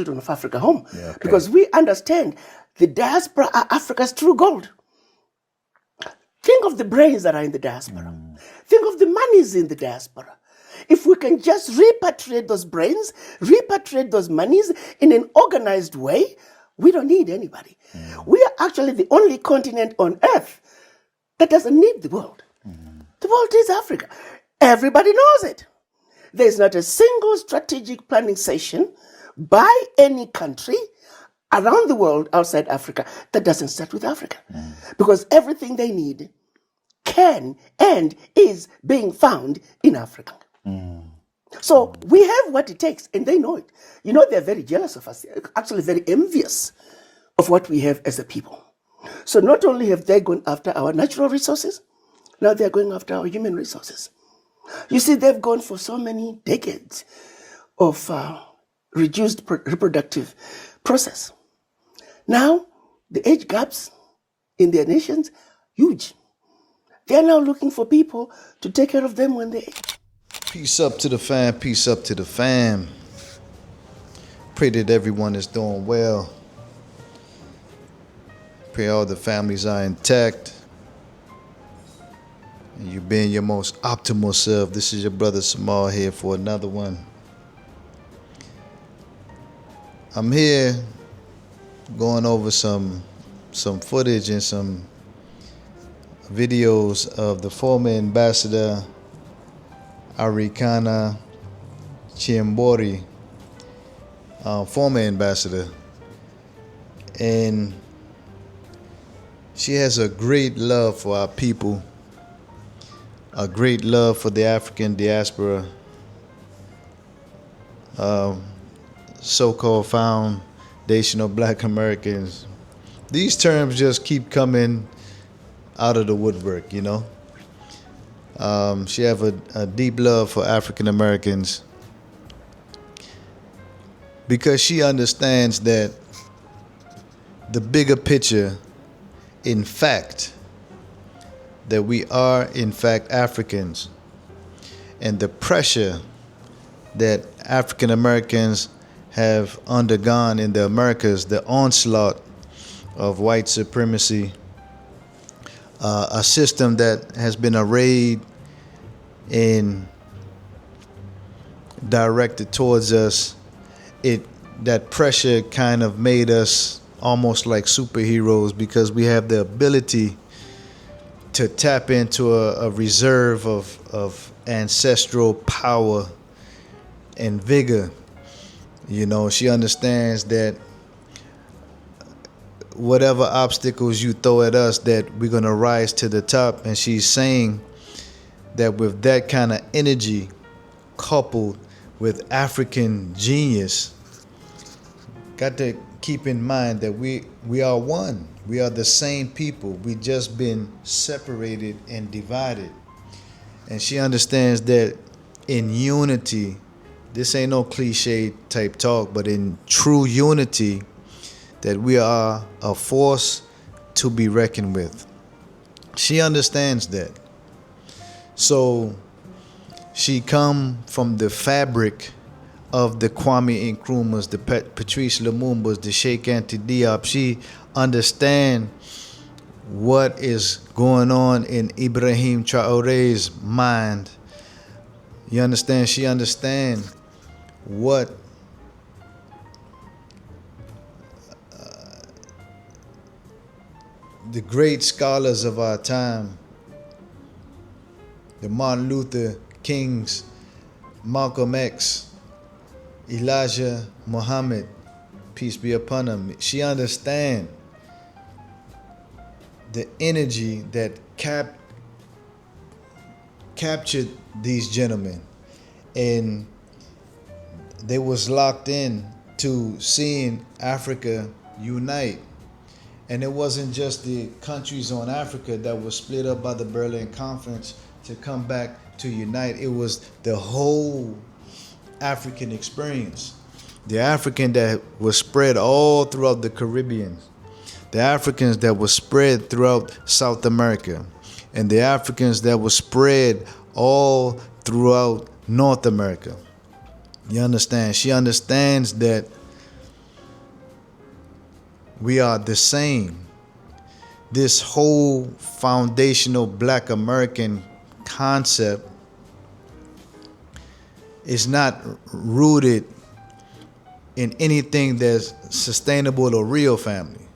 children of Africa home. Yeah, okay. Because we understand the diaspora are Africa's true gold. Think of the brains that are in the diaspora. Think of the monies in the diaspora. If we can just repatriate those brains, repatriate those monies in an organized way, we don't need anybody. We are actually the only continent on earth that doesn't need the world. The world is Africa. Everybody knows it. There's not a single strategic planning session by any country around the world outside Africa that doesn't start with Africa. Because everything they need can and is being found in Africa. So we have what it takes, and they know it. You know, they're very jealous of us, actually very envious of what we have as a people. So not only have they gone after our natural resources, now they're going after our human resources. You see, they've gone for so many decades of reduced reproductive process. Now, the age gaps in their nations, huge. They are now looking for people to take care of them when they age. Peace up to the fam, peace up to the fam. Pray that everyone is doing well. Pray all the families are intact. And you being your most optimal self. This is your brother Samal here for another one. I'm here going over some footage and some videos of the former ambassador Arikana Chihombori, former ambassador, and she has a great love for our people, a great love for the African diaspora, so-called foundational Black Americans. These terms just keep coming out of the woodwork, you know. She have a deep love for African Americans because she understands that the bigger picture, in fact, that we are in fact Africans, and the pressure that African Americans have undergone in the Americas, the onslaught of white supremacy, a system that has been arrayed and directed towards us. That pressure kind of made us almost like superheroes because we have the ability to tap into a reserve of ancestral power and vigor. You know, she understands that whatever obstacles you throw at us, that we're going to rise to the top. And she's saying that with that kind of energy coupled with African genius, got to keep in mind that we are one. We are the same people. We just been separated and divided. And she understands that in unity, this ain't no cliche type talk, but in true unity, that we are a force to be reckoned with. She understands that. So she come from the fabric of the Kwame Nkrumahs, the Patrice Lumumbas, the Sheikh Anta Diop. She understand what is going on in Ibrahim Traore's mind. You understand? She understand what the great scholars of our time, the Martin Luther Kings, Malcolm X, Elijah Muhammad, peace be upon him. She understands the energy that captured these gentlemen, and they was locked in to seeing Africa unite. And it wasn't just the countries on Africa that were split up by the Berlin Conference to come back to unite. It was the whole African experience. The African that was spread all throughout the Caribbean. The Africans that were spread throughout South America. And the Africans that were spread all throughout North America. You understand? She understands that We are the same. This whole foundational Black American concept is not rooted in anything that's sustainable or real, family.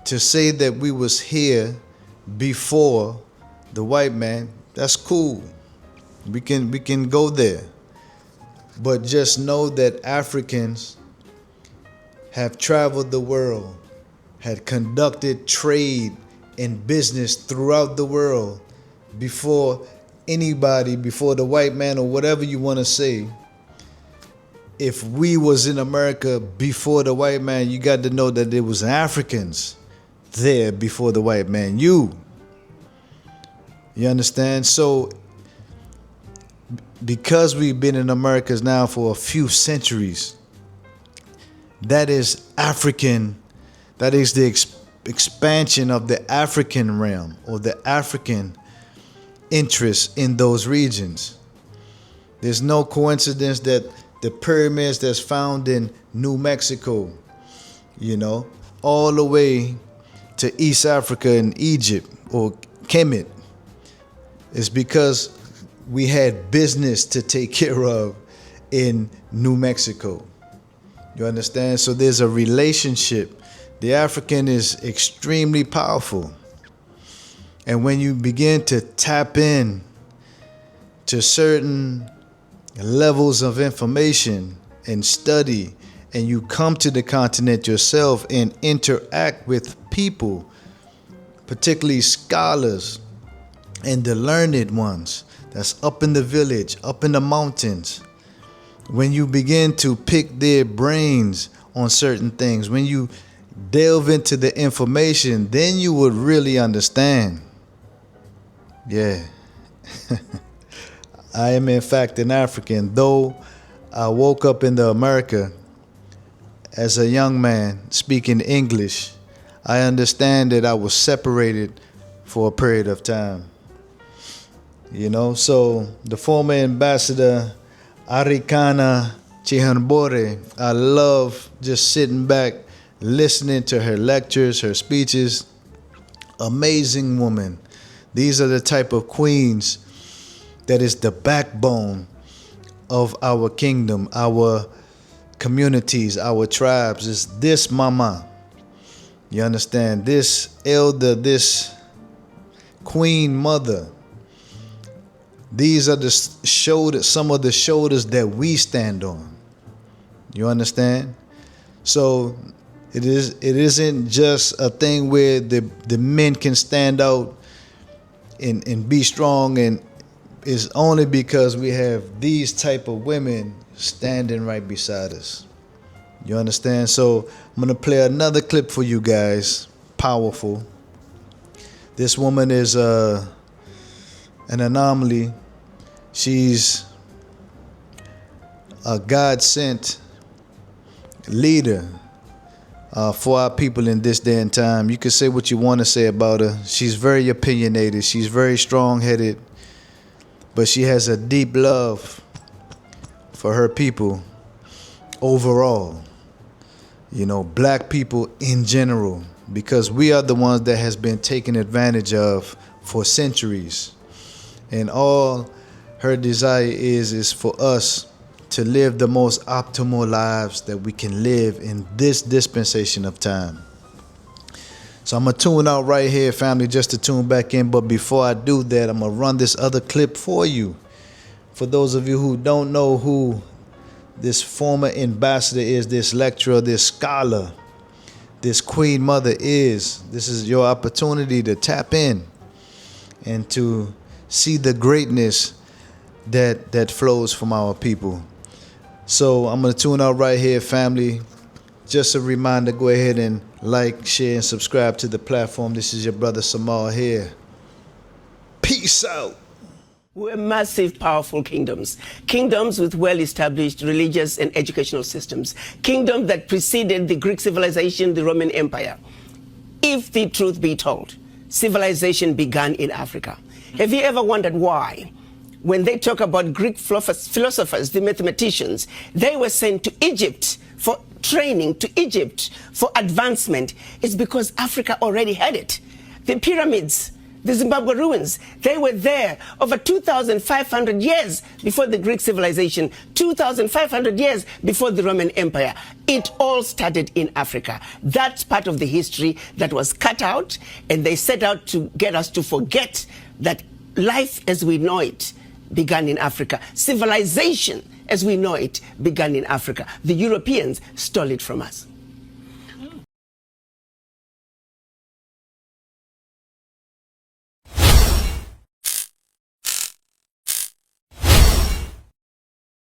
To say that we was here before the white man, that's cool. We can go there. But just know that Africans have traveled the world, had conducted trade and business throughout the world before anybody, before the white man or whatever you want to say. If we was in America before the white man, you got to know that there was Africans there before the white man. You understand? So because we've been in America now for a few centuries, that is African, that is the expansion of the African realm or the African interest in those regions. There's no coincidence that the pyramids that's found in New Mexico, all the way to East Africa and Egypt or Kemet, is because we had business to take care of in New Mexico. You understand? So there's a relationship. The African is extremely powerful. And when you begin to tap in to certain levels of information and study, and you come to the continent yourself and interact with people, particularly scholars and the learned ones that's up in the village, up in the mountains, when you begin to pick their brains on certain things, when you delve into the information, then you would really understand. Yeah. I am in fact an African. Though I woke up in the America as a young man speaking English, I understand that I was separated for a period of time. So the former ambassador Arikana Chihombori, I love just sitting back, listening to her lectures, her speeches. Amazing woman. These are the type of queens that is the backbone of our kingdom, our communities, our tribes. It's this mama. You understand? This elder, this queen mother. These are the shoulders, some of the shoulders that we stand on. You understand? So it isn't just a thing where the men can stand out and be strong, and it's only because we have these type of women standing right beside us. You understand? So I'm gonna play another clip for you guys. Powerful. This woman is an anomaly. She's a God-sent leader for our people in this day and time. You can say what you want to say about her. She's very opinionated. She's very strong-headed. But she has a deep love for her people overall. Black people in general. Because we are the ones that has been taken advantage of for centuries. And all her desire is for us to live the most optimal lives that we can live in this dispensation of time. So I'm going to tune out right here, family, just to tune back in. But before I do that, I'm going to run this other clip for you. For those of you who don't know who this former ambassador is, this lecturer, this scholar, this queen mother is, this is your opportunity to tap in and to see the greatness that flows from our people. So I'm going to tune out right here, family. Just a reminder, go ahead and like, share, and subscribe to the platform. This is your brother Samal here. Peace out. We're massive, powerful kingdoms. Kingdoms with well-established religious and educational systems. Kingdoms that preceded the Greek civilization, the Roman Empire. If the truth be told, civilization began in Africa. Have you ever wondered why? When they talk about Greek philosophers, the mathematicians, they were sent to Egypt for training to Egypt for advancement is because Africa already had it. The pyramids, the Zimbabwe ruins, they were there over 2,500 years before the Greek civilization, 2,500 years before the Roman Empire. It all started in Africa. That's part of the history that was cut out, and they set out to get us to forget that life as we know it began in Africa. Civilization as we know it began in Africa. The Europeans stole it from us.